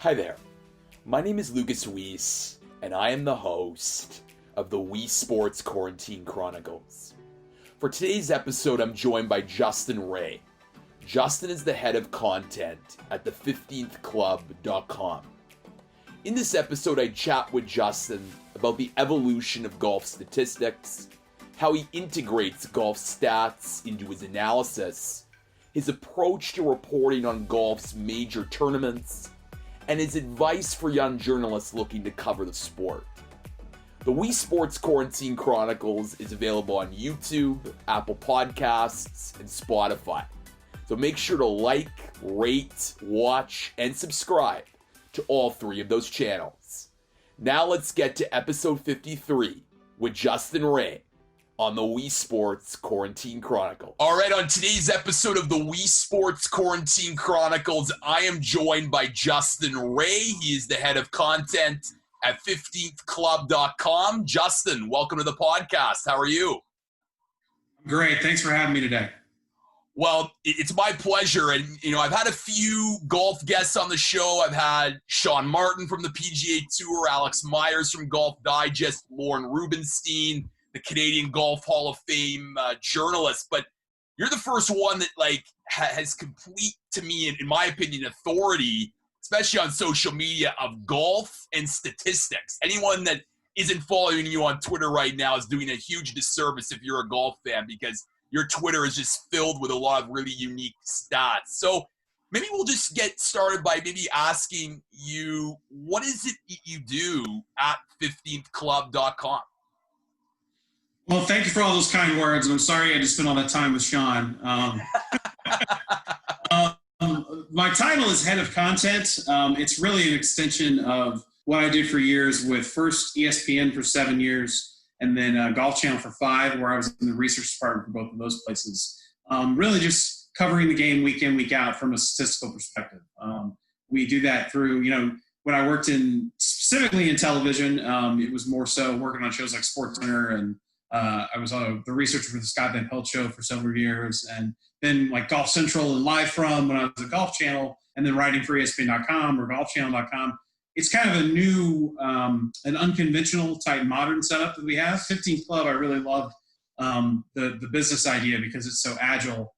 Hi there, my name is Lucas Weiss, and I am the host of the Weesesports Quarantine Chronicles. For today's episode, I'm joined by Justin Ray. Justin is the head of content at the15thclub.com. In this episode, I chat with Justin about the evolution of golf statistics, how he integrates golf stats into his analysis, his approach to reporting on golf's major tournaments, and his advice for young journalists looking to cover the sport. The Weesports Quarantine Chronicles is available on YouTube, Apple Podcasts, and Spotify. So make sure to like, rate, watch, and subscribe to all three of those channels. Now let's get to episode 53 with Justin Ray on the Weesports Quarantine Chronicles. All right, on today's episode of the Weesports Quarantine Chronicles, I am joined by Justin Ray. He is the head of content at 15thclub.com. Justin, welcome to the podcast. How are you? Great. Thanks for having me today. Well, it's my pleasure. And, I've had a few golf guests on the show. I've had Sean Martin from the PGA Tour, Alex Myers from Golf Digest, Lauren Rubenstein, the Canadian Golf Hall of Fame journalist. But you're the first one that, has complete, to me, in my opinion, authority, especially on social media, of golf and statistics. Anyone that isn't following you on Twitter right now is doing a huge disservice if you're a golf fan, because your Twitter is just filled with a lot of really unique stats. So maybe we'll just get started by maybe asking you, what is it you do at 15thclub.com? Well, thank you for all those kind words. And I'm sorry I just spent all that time with Sean. My title is head of content. It's really an extension of what I did for years with first ESPN for 7 years, and then Golf Channel for 5, where I was in the research department for both of those places. Really just covering the game week in, week out from a statistical perspective. We do that through, when I worked specifically in television, it was more so working on shows like SportsCenter, and I was the researcher for the Scott Van Pelt show for several years, and then like Golf Central and Live From when I was at Golf Channel, and then writing for ESPN.com or GolfChannel.com. It's kind of a new, an unconventional type modern setup that we have. 15th Club, I really loved the business idea because it's so agile.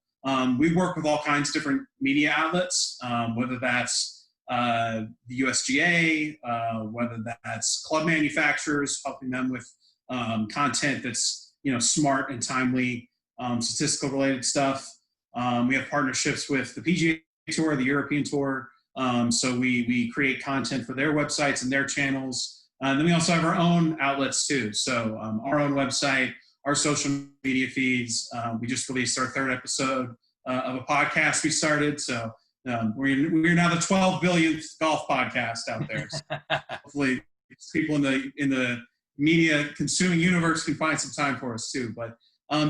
We work with all kinds of different media outlets, whether that's the USGA, whether that's club manufacturers, helping them with content that's smart and timely, statistical related stuff. We have partnerships with the PGA Tour, the European Tour. So we create content for their websites and their channels. And then we also have our own outlets too. So our own website, our social media feeds. We just released our 3rd episode of a podcast we started. So we're now the 12 billionth golf podcast out there. So hopefully people in the media consuming universe can find some time for us too. But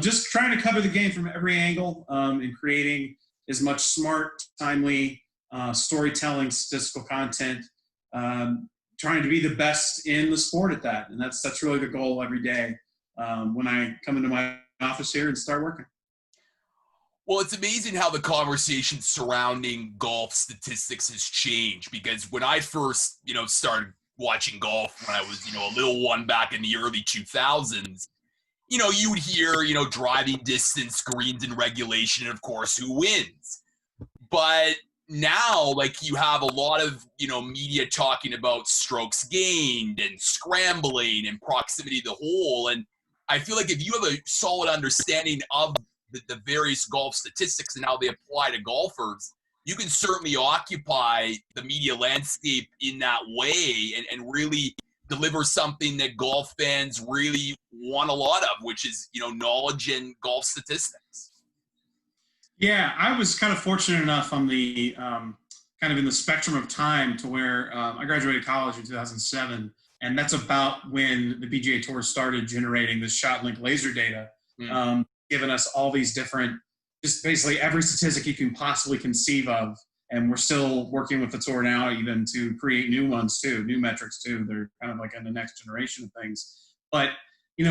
just trying to cover the game from every angle and creating as much smart, timely, storytelling, statistical content, trying to be the best in the sport at that. And that's really the goal every day when I come into my office here and start working. Well, it's amazing how the conversation surrounding golf statistics has changed, because when I first, started watching golf when I was, a little one back in the early 2000s, you would hear, driving distance, greens in regulation, and of course, who wins. But now, you have a lot of, media talking about strokes gained and scrambling and proximity to the hole. And I feel like if you have a solid understanding of the various golf statistics and how they apply to golfers, you can certainly occupy the media landscape in that way and really deliver something that golf fans really want a lot of, which is, knowledge and golf statistics. Yeah, I was kind of fortunate enough on the kind of in the spectrum of time to where I graduated college in 2007, and that's about when the PGA Tour started generating this ShotLink laser data, giving us all these different, just basically every statistic you can possibly conceive of. And we're still working with the tour now even to create new ones too, new metrics too. They're kind of like in the next generation of things. But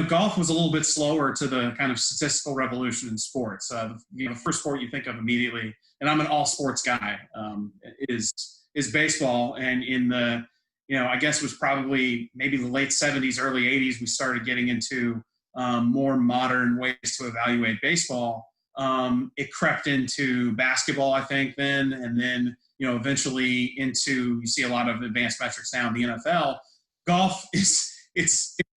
golf was a little bit slower to the kind of statistical revolution in sports. The first sport you think of immediately, and I'm an all sports guy, is is baseball. And in the, I guess it was probably maybe the late 70s, early 80s, we started getting into more modern ways to evaluate baseball. It crept into basketball, I think, then, and then, eventually into, you see a lot of advanced metrics now in the NFL. Golf it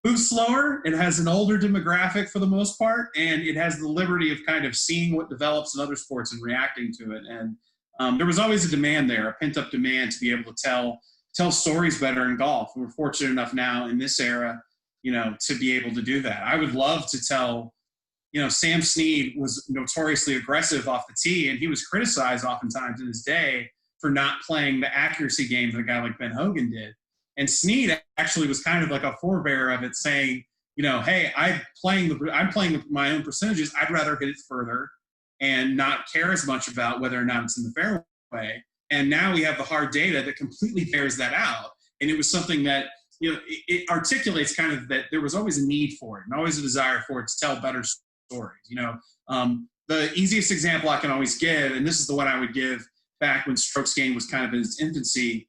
moves slower. It has an older demographic for the most part, and it has the liberty of kind of seeing what develops in other sports and reacting to it. And there was always a demand there, a pent-up demand to be able to tell stories better in golf. And we're fortunate enough now in this era, to be able to do that. I would love to tell, Sam Snead was notoriously aggressive off the tee, and he was criticized oftentimes in his day for not playing the accuracy game that a guy like Ben Hogan did. And Snead actually was kind of like a forebearer of it, saying, hey, I'm playing my own percentages. I'd rather hit it further and not care as much about whether or not it's in the fairway. And now we have the hard data that completely bears that out. And it was something that, it articulates kind of that there was always a need for it and always a desire for it to tell better stories. The easiest example I can always give, and this is the one I would give back when strokes gained was kind of in its infancy,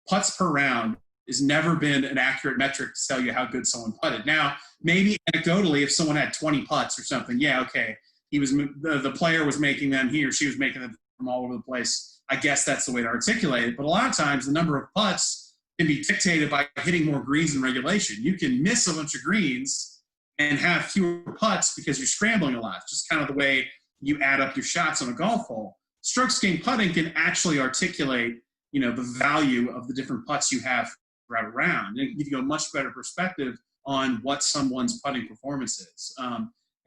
putts per round has never been an accurate metric to tell you how good someone putted. Now, maybe anecdotally, if someone had 20 putts or something, yeah, okay, the player was making them, he or she was making them from all over the place. I guess that's the way to articulate it. But a lot of times, the number of putts can be dictated by hitting more greens in regulation. You can miss a bunch of greens and have fewer putts because you're scrambling a lot. It's just kind of the way you add up your shots on a golf hole. Strokes gained putting can actually articulate, the value of the different putts you have throughout a round. And give you a much better perspective on what someone's putting performance is.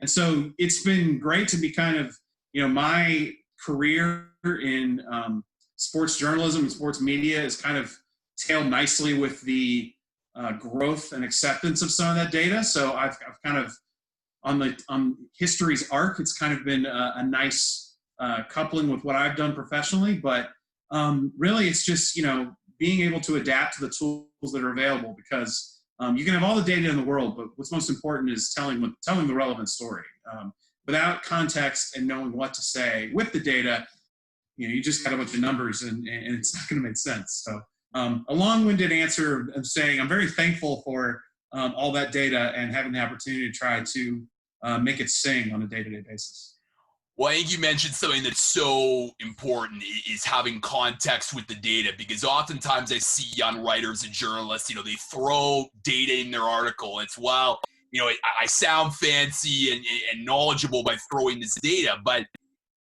And so it's been great to be kind of, my career in sports journalism and sports media is kind of tailed nicely with the growth and acceptance of some of that data. So I've kind of, on history's arc, it's kind of been a nice coupling with what I've done professionally. But really, it's just, being able to adapt to the tools that are available, because you can have all the data in the world, but what's most important is telling the relevant story. Without context and knowing what to say with the data, you just got a bunch of numbers and it's not going to make sense. So a long-winded answer of saying I'm very thankful for all that data and having the opportunity to try to make it sing on a day-to-day basis. Well, I think you mentioned something that's so important is having context with the data, because oftentimes I see young writers and journalists, they throw data in their article. It's, well, I sound fancy and knowledgeable by throwing this data, but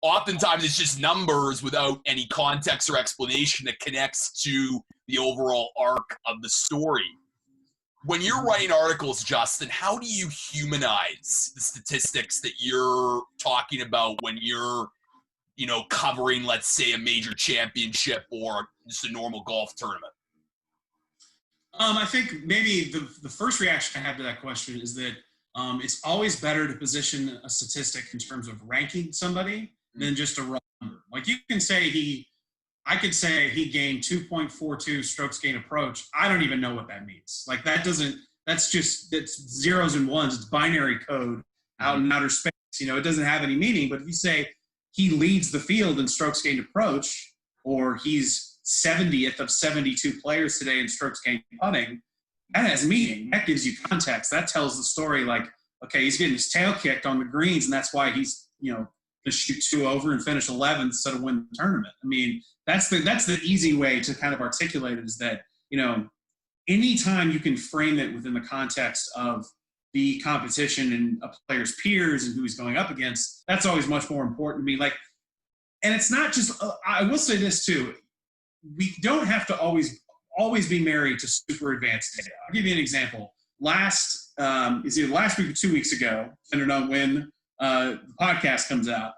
oftentimes it's just numbers without any context or explanation that connects to the overall arc of the story. When you're writing articles, Justin, how do you humanize the statistics that you're talking about when you're, covering, let's say, a major championship or just a normal golf tournament? I think maybe the first reaction I have to that question is that it's always better to position a statistic in terms of ranking somebody than just a raw number. Like I could say he gained 2.42 strokes gain approach. I don't even know what that means. Like that's zeros and ones. It's binary code out in outer space. It doesn't have any meaning. But if you say he leads the field in strokes gained approach, or he's 70th of 72 players today in strokes gained putting, that has meaning. That gives you context. That tells the story like, okay, he's getting his tail kicked on the greens, and that's why he's, to shoot 2 over and finish 11th instead of win the tournament. I mean, that's the easy way to kind of articulate it, is that, anytime you can frame it within the context of the competition and a player's peers and who he's going up against, that's always much more important to me. Like, and it's not just, I will say this too, we don't have to always be married to super advanced data. I'll give you an example. Last week or 2 weeks ago, depending on when the podcast comes out,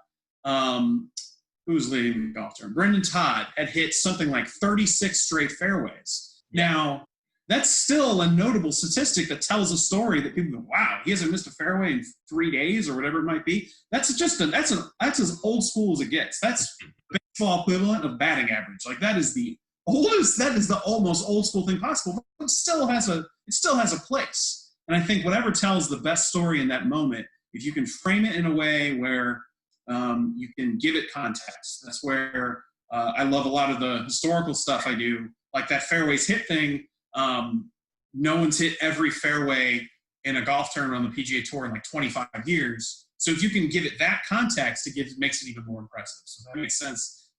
who's leading the golf tournament? Brendan Todd had hit something like 36 straight fairways. Now, that's still a notable statistic that tells a story that people go, wow, he hasn't missed a fairway in 3 days or whatever it might be. That's as old school as it gets. That's the baseball equivalent of batting average. Like, that is the most old school thing possible, but it still has a place. And I think whatever tells the best story in that moment, if you can frame it in a way where you can give it context, that's where I love a lot of the historical stuff I do, like that fairways hit thing. No one's hit every fairway in a golf tournament on the PGA Tour in like 25 years. So if you can give it that context, makes it even more impressive. So that makes sense.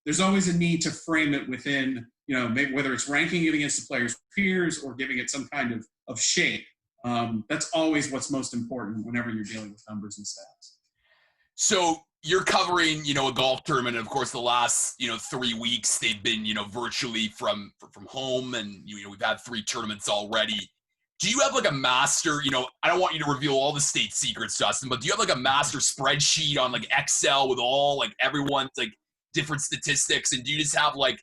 There's always a need to frame it within, maybe whether it's ranking it against the player's peers or giving it some kind of shape. That's always what's most important whenever you're dealing with numbers and stats. So you're covering, a golf tournament. And of course, the last, 3 weeks, they've been, virtually from home. And, we've had 3 tournaments already. Do you have like a master, I don't want you to reveal all the state secrets, Justin, but do you have like a master spreadsheet on like Excel with all like everyone's like different statistics? And do you just have like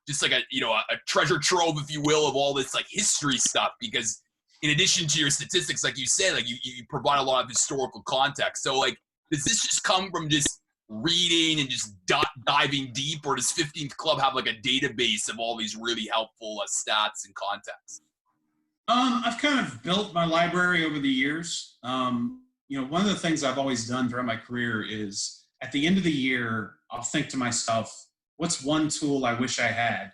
a treasure trove, if you will, of all this like history stuff? Because in addition to your statistics, like you said, like you provide a lot of historical context. So like, does this just come from just reading and just diving deep, or does 15th Club have like a database of all these really helpful stats and context? I've kind of built my library over the years. One of the things I've always done throughout my career is at the end of the year, I'll think to myself, what's one tool I wish I had?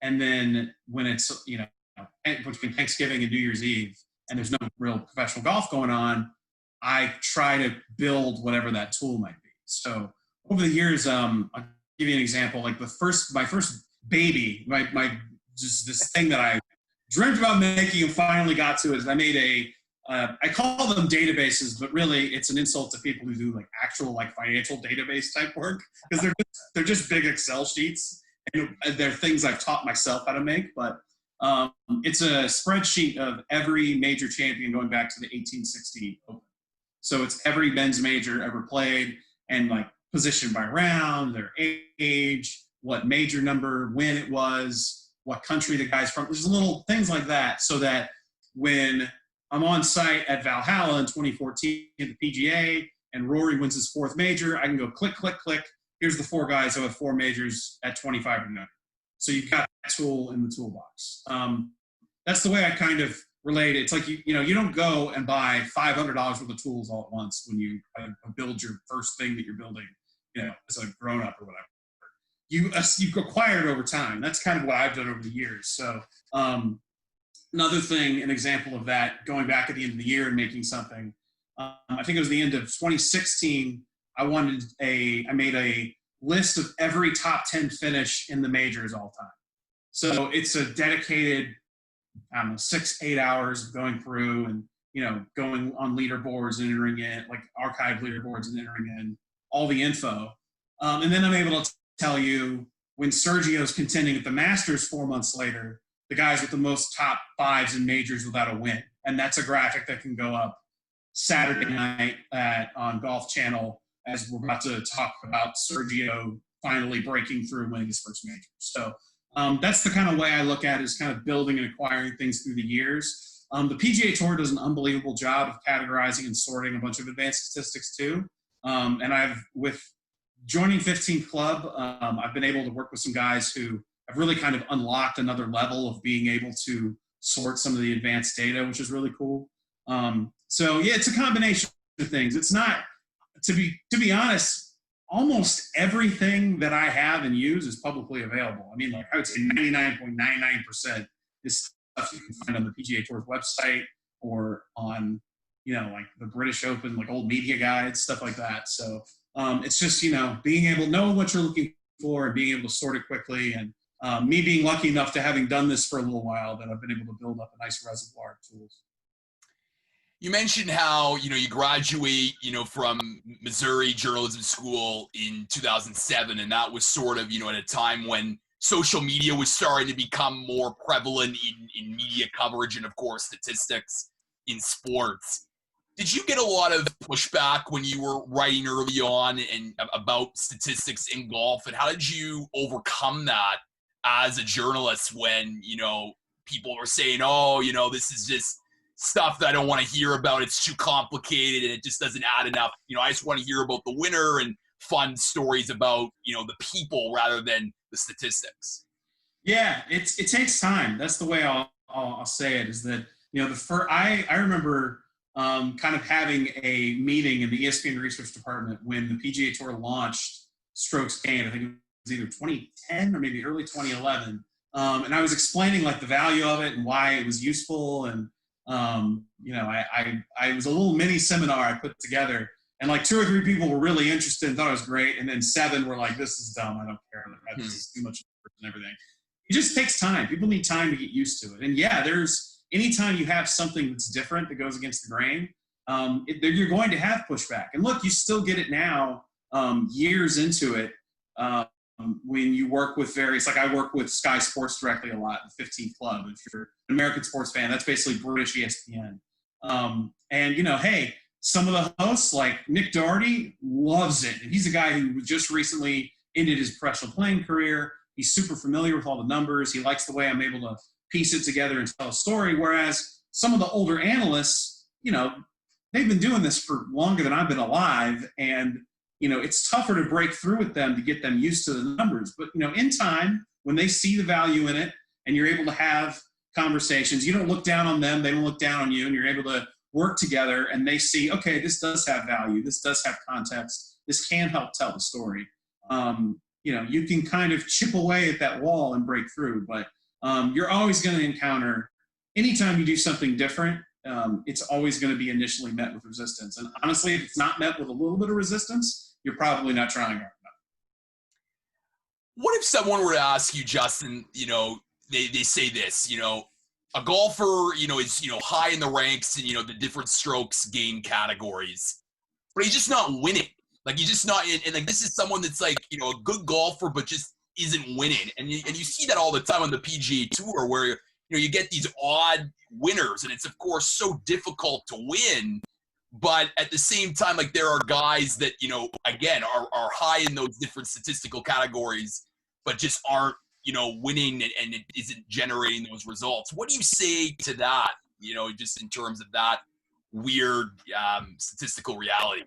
And then when it's, between Thanksgiving and New Year's Eve, and there's no real professional golf going on, I try to build whatever that tool might be. So over the years, I'll give you an example. Like my first baby, just this thing that I dreamt about making and finally got to is I made I call them databases, but really it's an insult to people who do like actual like financial database type work, because they're just big Excel sheets, and they're things I've taught myself how to make. But it's a spreadsheet of every major champion going back to the 1860 Open. So it's every men's major ever played, and like position by round, their age, what major number, when it was, what country the guy's from. There's little things like that, so that when I'm on site at Valhalla in 2014 at the PGA and Rory wins his 4th major, I can go click, click, click. Here's the 4 guys who have 4 majors at 25 and under. So you've got that tool in the toolbox. That's the way I kind of relate it. It's like, you don't go and buy $500 worth of tools all at once when you build your first thing that you're building, as a grown-up or whatever. You acquire it over time. That's kind of what I've done over the years. So another thing, an example of that, going back at the end of the year and making something, I think it was the end of 2016, I made a list of every top 10 finish in the majors all time. So it's a dedicated, 6-8 hours of going through and, going on leaderboards and entering in, like archive leaderboards and entering in all the info. And then I'm able to tell you when Sergio's contending at the Masters 4 months later, the guys with the most top 5s in majors without a win. And that's a graphic that can go up Saturday night on Golf Channel, as we're about to talk about Sergio finally breaking through and winning his first major. So that's the kind of way I look at it, is kind of building and acquiring things through the years. The PGA Tour does an unbelievable job of categorizing and sorting a bunch of advanced statistics too. And with joining 15th Club, I've been able to work with some guys who have really kind of unlocked another level of being able to sort some of the advanced data, which is really cool. So yeah, it's a combination of things. It's not, to be honest, almost everything that I have and use is publicly available. I mean, like I would say 99.99% is stuff you can find on the PGA Tour's website or on, like the British Open, like old media guides, stuff like that. So it's just, being able to know what you're looking for and being able to sort it quickly. And me being lucky enough to having done this for a little while, that I've been able to build up a nice reservoir of tools. You mentioned how, you graduate, from Missouri Journalism School in 2007, and that was sort of, at a time when social media was starting to become more prevalent in media coverage and, of course, statistics in sports. Did you get a lot of pushback when you were writing early on and about statistics in golf, and how did you overcome that as a journalist when, people were saying, oh, this is just stuff that I don't want to hear about. It's too complicated and it just doesn't add enough. I just want to hear about the winner and fun stories about, the people rather than the statistics. Yeah, it takes time. That's the way I'll say it, is that, I remember kind of having a meeting in the ESPN research department when the PGA Tour launched strokes gained. I think it either 2010 or maybe early 2011. And I was explaining like the value of it and why it was useful. And, I was a little mini seminar I put together, and like 2 or 3 people were really interested and thought it was great. And then 7 were like, this is dumb. I don't care. Like, this is too much work and everything. It just takes time. People need time to get used to it. And yeah, anytime you have something that's different that goes against the grain, you're going to have pushback. And look, you still get it now, years into it, when you work with like I work with Sky Sports directly a lot, the 15th Club. If you're an American sports fan, that's basically British ESPN. Hey, some of the hosts, like Nick Doherty, loves it. And he's a guy who just recently ended his professional playing career. He's super familiar with all the numbers. He likes the way I'm able to piece it together and tell a story. Whereas some of the older analysts, they've been doing this for longer than I've been alive. And, it's tougher to break through with them to get them used to the numbers. But, in time, when they see the value in it and you're able to have conversations, you don't look down on them, they don't look down on you, and you're able to work together and they see, okay, this does have value, this does have context, this can help tell the story. You can kind of chip away at that wall and break through, but you're always going to encounter, anytime you do something different, it's always going to be initially met with resistance. And honestly, if it's not met with a little bit of resistance, you're probably not trying hard enough. What if someone were to ask you, Justin, they say this, a golfer, is, high in the ranks in, the different strokes gain categories, but he's just not winning. Like, he's just not, and like, this is someone that's like, a good golfer, but just isn't winning. And you see that all the time on the PGA Tour where, you get these odd winners, and it's, of course, so difficult to win. But at the same time, like, there are guys that, again, are high in those different statistical categories, but just aren't, winning and it isn't generating those results. What do you say to that, just in terms of that weird statistical reality?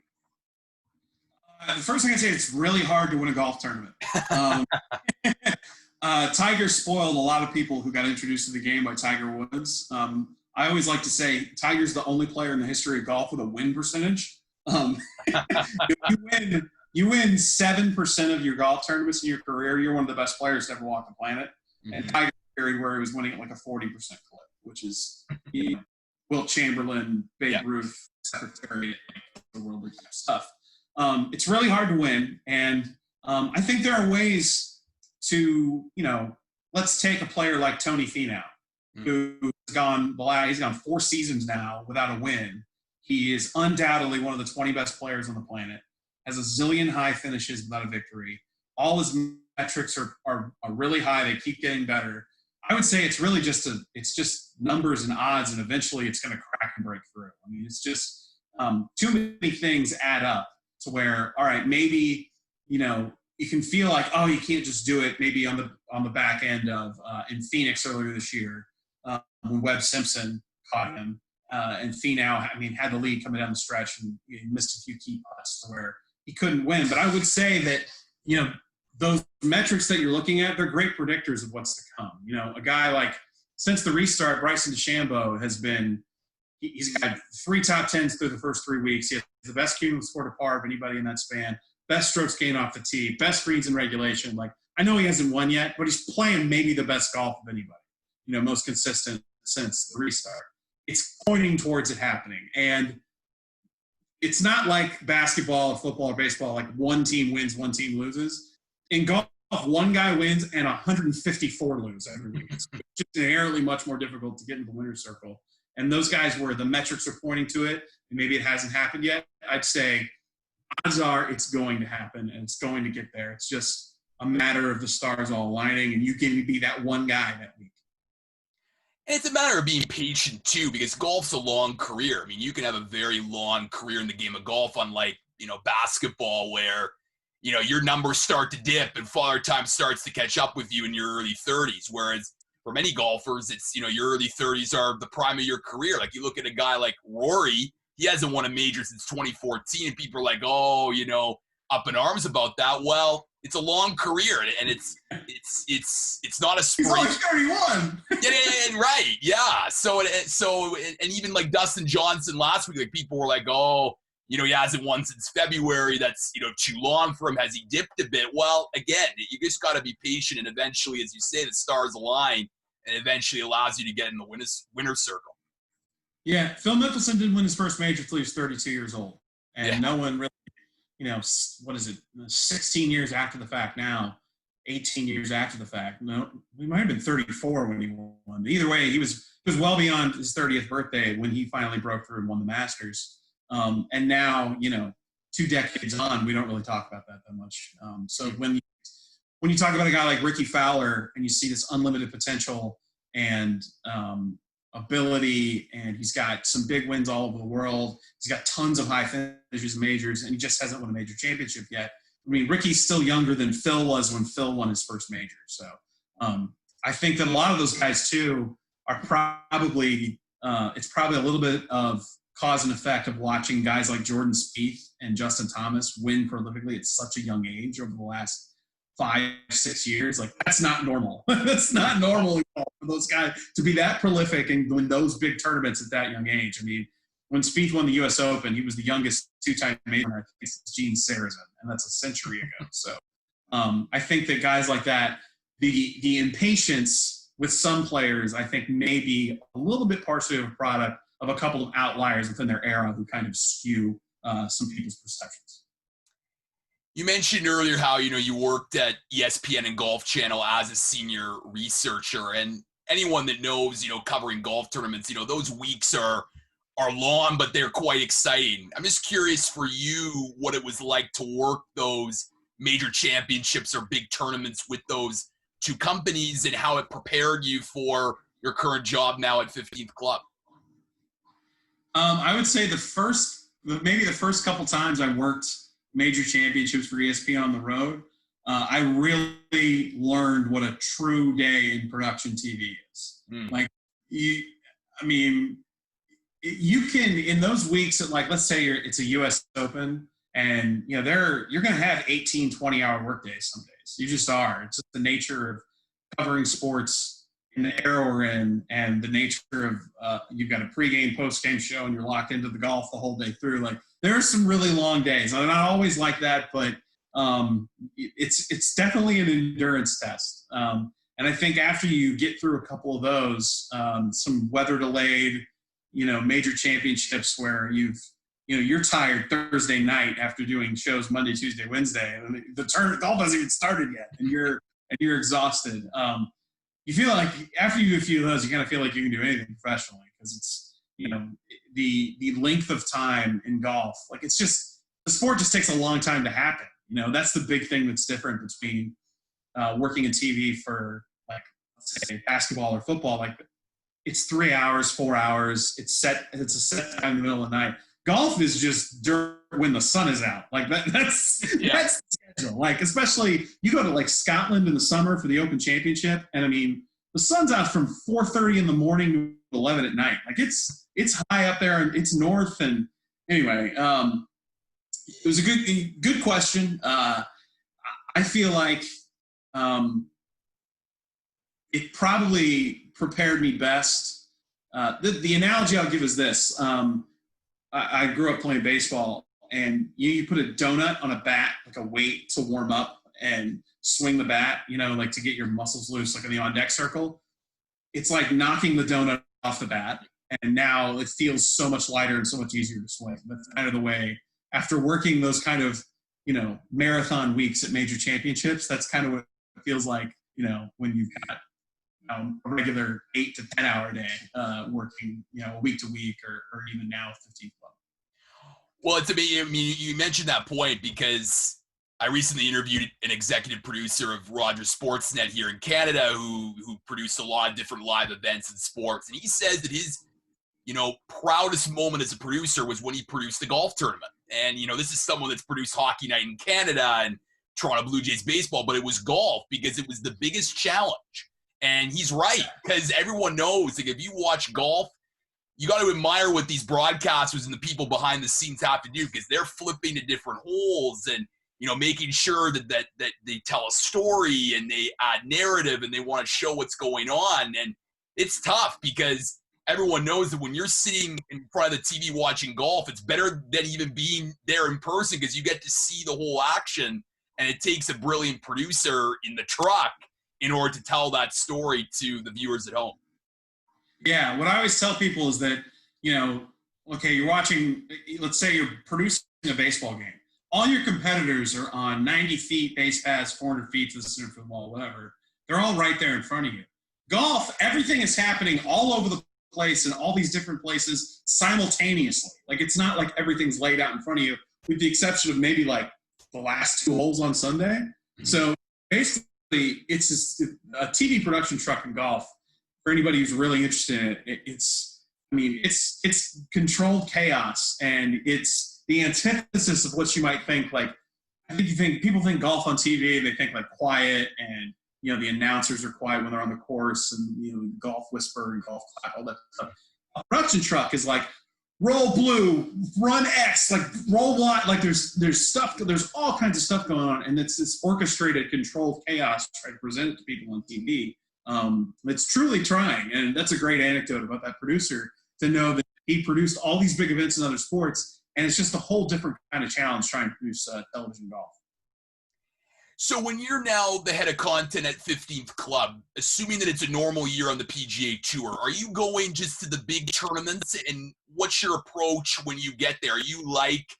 The first thing I'd say, it's really hard to win a golf tournament. Tiger spoiled a lot of people who got introduced to the game by Tiger Woods. I always like to say Tiger's the only player in the history of golf with a win percentage. You win 7% of your golf tournaments in your career, you're one of the best players to ever walk the planet. Mm-hmm. And Tiger period where he was winning at like a 40% clip, which is Wilt Chamberlain, Babe Ruth, Secretary, the world stuff. It's really hard to win, and I think there are ways to, let's take a player like Tony Finau, who's gone 4 seasons now without a win. He is undoubtedly one of the 20 best players on the planet, has a zillion high finishes without a victory. All his metrics are really high. They keep getting better. I would say it's really just numbers and odds, and eventually it's going to crack and break through. I mean, it's just too many things add up to where, all right, maybe, you can feel like, oh, you can't just do it. Maybe on the back end of in Phoenix earlier this year, when Webb Simpson caught him, and Finau, had the lead coming down the stretch, and he missed a few key putts to where he couldn't win. But I would say that, those metrics that you're looking at, they're great predictors of what's to come. A guy like, since the restart, Bryson DeChambeau he's got 3 top 10s through the first 3 weeks. He has the best cumulative score to par of anybody in that span, best strokes gained off the tee, best greens in regulation. Like, I know he hasn't won yet, but he's playing maybe the best golf of anybody, most consistent since the restart. It's pointing towards it happening. And it's not like basketball or football or baseball, like one team wins, one team loses. In golf, one guy wins and 154 lose every week. It's just inherently much more difficult to get into the winner's circle. And those guys where the metrics are pointing to it, and maybe it hasn't happened yet, I'd say odds are it's going to happen and it's going to get there. It's just a matter of the stars all aligning, and you can be that one guy that week. And it's a matter of being patient, too, because golf's a long career. You can have a very long career in the game of golf, unlike, basketball, where, your numbers start to dip and Father Time starts to catch up with you in your early 30s. Whereas for many golfers, it's, your early 30s are the prime of your career. Like, you look at a guy like Rory, he hasn't won a major since 2014, and people are like, oh, up in arms about that. Well, it's a long career, and it's not a sprint. He's only 31. Yeah, right. Yeah. So even like Dustin Johnson last week, like, people were like, oh, he hasn't won since February. That's, too long for him. Has he dipped a bit? Well, again, you just got to be patient, and eventually, as you say, the stars align, and eventually allows you to get in the winner's circle. Yeah, Phil Mickelson didn't win his first major until he was 32 years old. And no one really, 16 years after the fact now, 18 years after the fact. No, he might have been 34 when he won. Either way, he was well beyond his 30th birthday when he finally broke through and won the Masters. And now, 2 decades on, we don't really talk about that much. So when you talk about a guy like Ricky Fowler and you see this unlimited potential and ability, and he's got some big wins all over the world. He's got tons of high finishes in majors, and he just hasn't won a major championship yet. I mean, Ricky's still younger than Phil was when Phil won his first major. So I think that a lot of those guys, too, are probably it's probably a little bit of cause and effect of watching guys like Jordan Spieth and Justin Thomas win prolifically at such a young age over the last 5-6 years. Like, that's not normal. That's not normal for those guys to be that prolific and win those big tournaments at that young age. I mean, when Spieth won the U.S. Open, he was the youngest 2-time major winner since Gene Sarazen, and that's a century ago. So I think that guys like that, the impatience with some players, I think, may be a little bit partially of a product of a couple of outliers within their era who kind of skew some people's perceptions. You mentioned earlier how, you worked at ESPN and Golf Channel as a senior researcher, and anyone that knows, covering golf tournaments, those weeks are long, but they're quite exciting. I'm just curious for you what it was like to work those major championships or big tournaments with those 2 companies and how it prepared you for your current job now at 15th Club. I would say maybe the first couple times I worked major championships for ESPN on the road, I really learned what a true day in production TV is. Like, you can, in those weeks, let's say it's a U.S. Open, and you're going to have 18, 20-hour workdays some days. You just are. It's just the nature of covering sports in the era we're in, and the nature of you've got a pregame, postgame show, and you're locked into the golf the whole day through. Like, there are some really long days. I'm not always like that, but it's definitely an endurance test. And I think after you get through a couple of those, some weather delayed, major championships where you're tired Thursday night after doing shows Monday, Tuesday, Wednesday, and the golf hasn't even started yet, and you're exhausted. You feel like after you do a few of those, you kind of feel like you can do anything professionally, because it's, the length of time in golf, like, it's just, the sport just takes a long time to happen. That's the big thing that's different between working in TV for, like, let's say basketball or football. Like, it's 3 hours, 4 hours. It's a set time in the middle of the night. Golf is just when the sun is out. Like, that's the schedule. Like, especially you go to, like, Scotland in the summer for the Open Championship, and I mean, the sun's out from 4:30 in the morning to 11 at night. Like, it's high up there, and it's north. And anyway, it was a good question. I feel like it probably prepared me best. The analogy I'll give is this. I grew up playing baseball, and you put a donut on a bat, like a weight to warm up and swing the bat, like to get your muscles loose, like in the on-deck circle. It's like knocking the donut off the bat, and now it feels so much lighter and so much easier to swing. That's kind of the way, after working those kind of, marathon weeks at major championships, that's kind of what it feels like, when you've got a regular 8 to 10 hour day working, week to week, or even now 15 Club. Well, you mentioned that point because I recently interviewed an executive producer of Rogers Sportsnet here in Canada who produced a lot of different live events in sports. And he says that his, proudest moment as a producer was when he produced the golf tournament. And, this is someone that's produced Hockey Night in Canada and Toronto Blue Jays baseball, but it was golf because it was the biggest challenge. And he's right, because everyone knows, like, if you watch golf, you got to admire what these broadcasters and the people behind the scenes have to do, because they're flipping to different holes and, making sure that they tell a story and they add narrative and they want to show what's going on. And it's tough because everyone knows that when you're sitting in front of the TV watching golf, it's better than even being there in person because you get to see the whole action, and it takes a brilliant producer in the truck in order to tell that story to the viewers at home. Yeah, what I always tell people is that, okay, you're watching, let's say you're producing a baseball game. All your competitors are on 90 feet, base paths, 400 feet to the center of the ball, whatever. They're all right there in front of you. Golf, everything is happening all over the place in all these different places simultaneously. Like, it's not like everything's laid out in front of you, with the exception of maybe like the last 2 holes on Sunday. Mm-hmm. So basically, it's just a TV production truck in golf. For anybody who's really interested in it, it's controlled chaos, and it's the antithesis of what you might think. Like, I think people think golf on TV, they think like quiet, and the announcers are quiet when they're on the course, and golf whisper and golf clap, all that stuff. A production truck is like roll blue, run X, like roll Y, like there's stuff, there's all kinds of stuff going on, and it's this orchestrated, controlled chaos trying to present it to people on TV. It's truly trying, and that's a great anecdote about that producer, to know that he produced all these big events in other sports, and it's just a whole different kind of challenge trying to produce television golf. So when you're now the head of content at 15th Club, assuming that it's a normal year on the PGA Tour, are you going just to the big tournaments, and what's your approach when you get there? Are you like,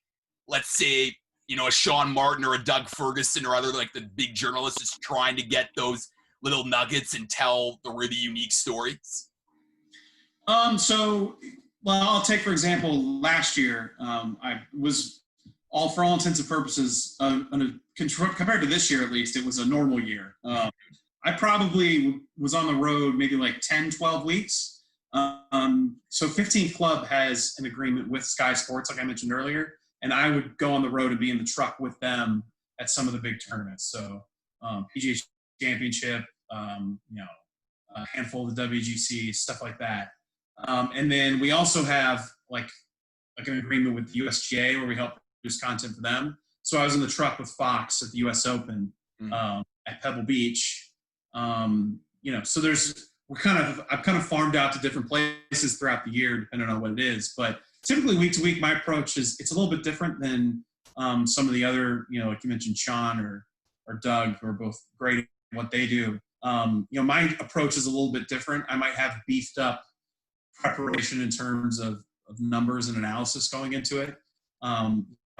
let's say, a Sean Martin or a Doug Ferguson or other like the big journalists just trying to get those little nuggets and tell the really unique stories? I'll take, for example, last year, I was, for all intents and purposes, compared to this year at least, it was a normal year. I probably was on the road maybe like 10, 12 weeks. So 15th Club has an agreement with Sky Sports, like I mentioned earlier, and I would go on the road and be in the truck with them at some of the big tournaments. So PGA Championship, a handful of the WGC, stuff like that. And then we also have like an agreement with the USGA where we help produce content for them. So I was in the truck with Fox at the US Open at Pebble Beach. So I've kind of farmed out to different places throughout the year, depending on what it is. But typically week to week, my approach it's a little bit different than some of the other, like you mentioned, Sean or Doug, who are both great at what they do. My approach is a little bit different. I might have beefed up preparation in terms of numbers and analysis going into it.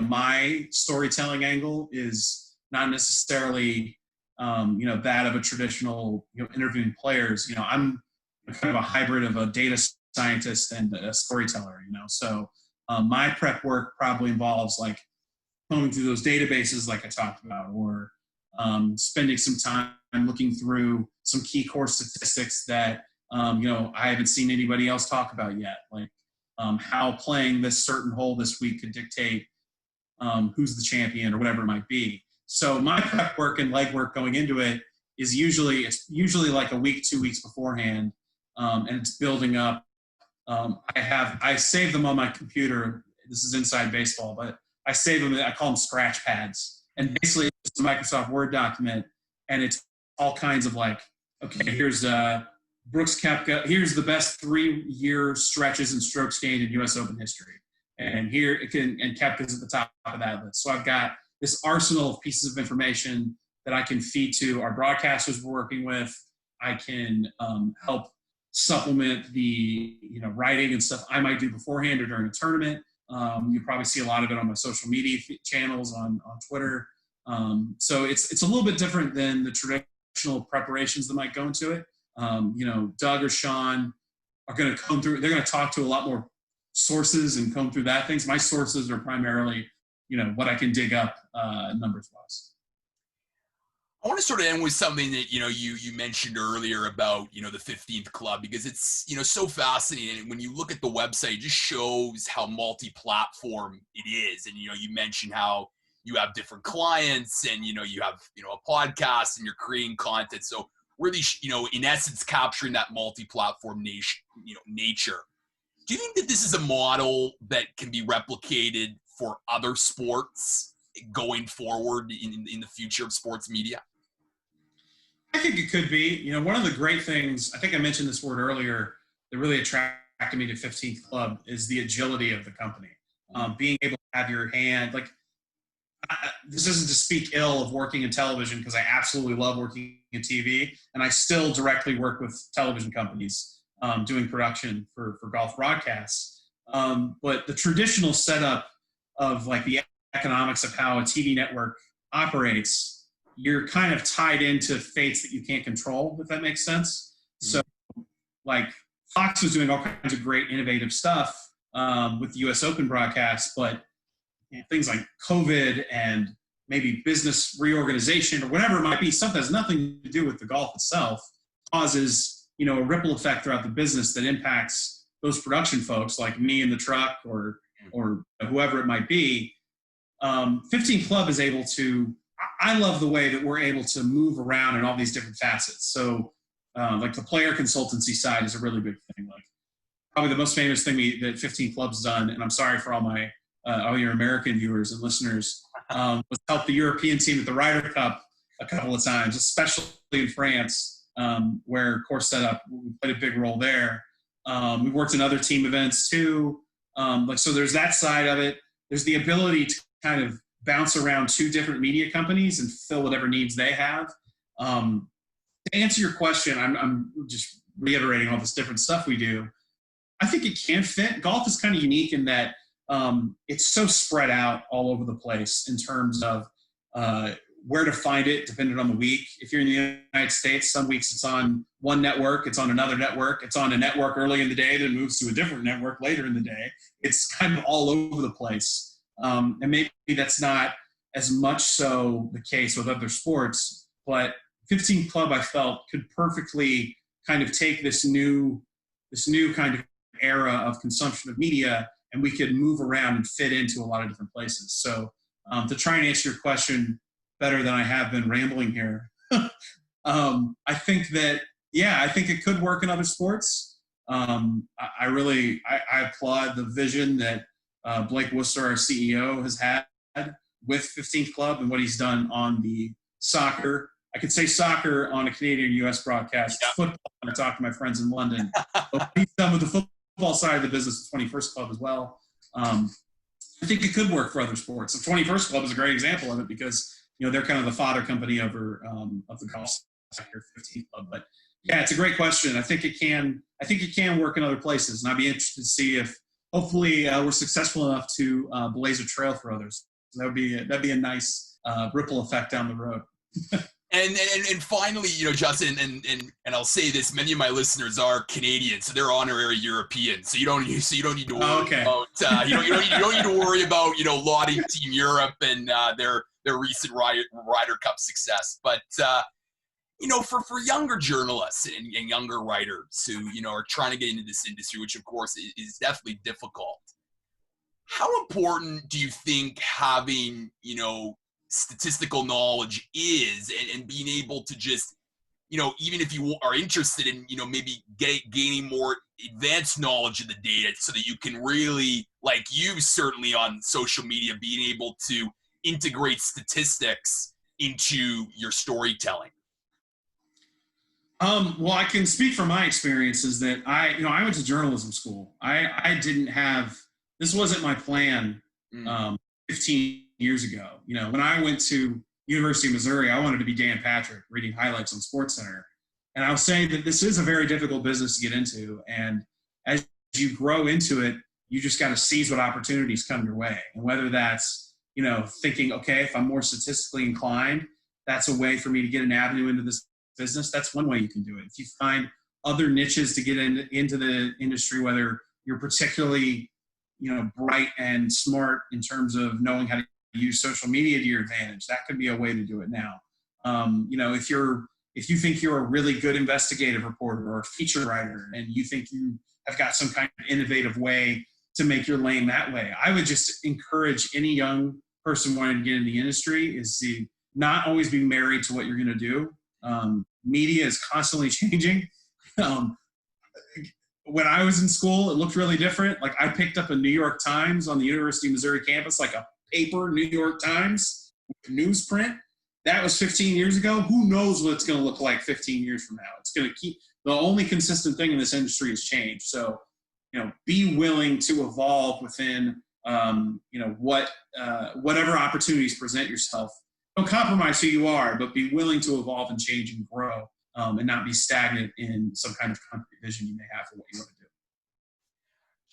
My storytelling angle is not necessarily, that of a traditional, interviewing players. I'm kind of a hybrid of a data scientist and a storyteller, So my prep work probably involves like combing through those databases like I talked about, or spending some time looking through some key course statistics that, I haven't seen anybody else talk about yet, like how playing this certain hole this week could dictate who's the champion or whatever it might be. So my prep work and legwork going into it is usually like a week, 2 weeks beforehand, and it's building up. I save them on my computer. This is inside baseball, but I save them. I call them scratch pads, and basically it's a Microsoft Word document, and it's all kinds of like, okay, here's Brooks Koepka. Here's the best 3-year stretches and strokes gained in U.S. Open history. And Koepka's at the top of that list. So I've got this arsenal of pieces of information that I can feed to our broadcasters we're working with. I can help supplement the writing and stuff I might do beforehand or during a tournament. You probably see a lot of it on my social media channels on Twitter. So it's a little bit different than the traditional preparations that might go into it. Doug or Sean are going to come through. They're going to talk to a lot more sources and comb through that things. My sources are primarily, what I can dig up numbers wise. I want to sort of end with something that, you mentioned earlier about, the 15th Club, because it's, so fascinating. And when you look at the website, it just shows how multi-platform it is. And, you mentioned how you have different clients and, you have, a podcast and you're creating content. So really, in essence, capturing that multi-platform nature. Do you think that this is a model that can be replicated for other sports going forward in the future of sports media? I think it could be. One of the great things, I think I mentioned this word earlier, that really attracts attracted me to 15th Club is the agility of the company. Being able to have your hand, like, this isn't to speak ill of working in television, because I absolutely love working in TV, and I still directly work with television companies doing production for golf broadcasts. But the traditional setup of like the economics of how a TV network operates, you're kind of tied into fates that you can't control, if that makes sense. So like Fox was doing all kinds of great innovative stuff with the US Open broadcast, but things like COVID and maybe business reorganization or whatever it might be, stuff that has nothing to do with the golf itself, causes, you know, a ripple effect throughout the business that impacts those production folks like me in the truck or whoever it might be. 15 Club is able to, I love the way that we're able to move around in all these different facets. So like the player consultancy side is a really big thing. Like probably the most famous thing that 15 Club's done, and I'm sorry for all your American viewers and listeners, was help the European team at the Ryder Cup a couple of times, especially in France, where course setup played a big role there. We worked in other team events too. So there's that side of it. There's the ability to kind of bounce around 2 different media companies and fill whatever needs they have. To answer your question, I'm just reiterating all this different stuff we do. I think it can fit. Golf is kind of unique in that it's so spread out all over the place in terms of where to find it, depending on the week. If you're in the United States, some weeks it's on one network, it's on another network, it's on a network early in the day, then moves to a different network later in the day. It's kind of all over the place. And maybe that's not as much so the case with other sports, but 15 Club, I felt, could perfectly kind of take this new kind of era of consumption of media, and we could move around and fit into a lot of different places. So to try and answer your question better than I have been rambling here, I think that, I think it could work in other sports. I applaud the vision that Blake Worcester, our CEO, has had with 15th Club and what he's done on the soccer. I could say soccer on a Canadian-U.S. broadcast, football when I talk to my friends in London. But he's done with the football side of the business, the 21st Club as well. I think it could work for other sports. The 21st Club is a great example of it because, you know, they're kind of the father company of the golf sector, 15th Club. But yeah, it's a great question. I think it can work in other places, and I'd be interested to see if hopefully we're successful enough to blaze a trail for others. So that'd be a nice ripple effect down the road. And finally, you know, Justin, and I'll say this: many of my listeners are Canadian, so they're honorary European. So you don't need to worry about you don't need to worry about, you know, lauding Team Europe and their recent Ryder Cup success. But you know, for younger journalists and younger writers who, you know, are trying to get into this industry, which of course is definitely difficult, how important do you think having, you know, statistical knowledge is, and being able to just, you know, even if you are interested in, you know, maybe gaining more advanced knowledge of the data so that you can really, like you certainly on social media, being able to integrate statistics into your storytelling? Well, I can speak from my experiences that I went to journalism school. I didn't have, this wasn't my plan 15 years ago. You know, when I went to University of Missouri, I wanted to be Dan Patrick reading highlights on SportsCenter. And I'll say that this is a very difficult business to get into. And as you grow into it, you just got to seize what opportunities come your way. And whether that's, you know, thinking, okay, if I'm more statistically inclined, that's a way for me to get an avenue into this business. That's one way you can do it. If you find other niches to get into the industry, whether you're particularly, you know, bright and smart in terms of knowing how to use social media to your advantage, that could be a way to do it now. You know, if you think you're a really good investigative reporter or a feature writer and you think you have got some kind of innovative way to make your lane that way, I would just encourage any young person wanting to get in the industry is to not always be married to what you're going to do. Media is constantly changing. When I was in school, it looked really different. Like I picked up a New York Times on the University of Missouri campus, like a paper New York Times newsprint. That was 15 years ago. Who knows what it's going to look like 15 years from now? It's going to keep, the only consistent thing in this industry is change. So be willing to evolve within, whatever opportunities present yourself. Don't compromise who you are, but be willing to evolve and change and grow, and not be stagnant in some kind of concrete vision you may have for what you want to do.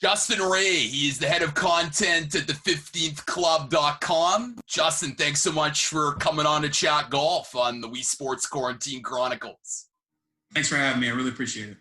Justin Ray, he is the head of content at the15thclub.com. Justin, thanks so much for coming on to chat golf on the Weesports Quarantine Chronicles. Thanks for having me. I really appreciate it.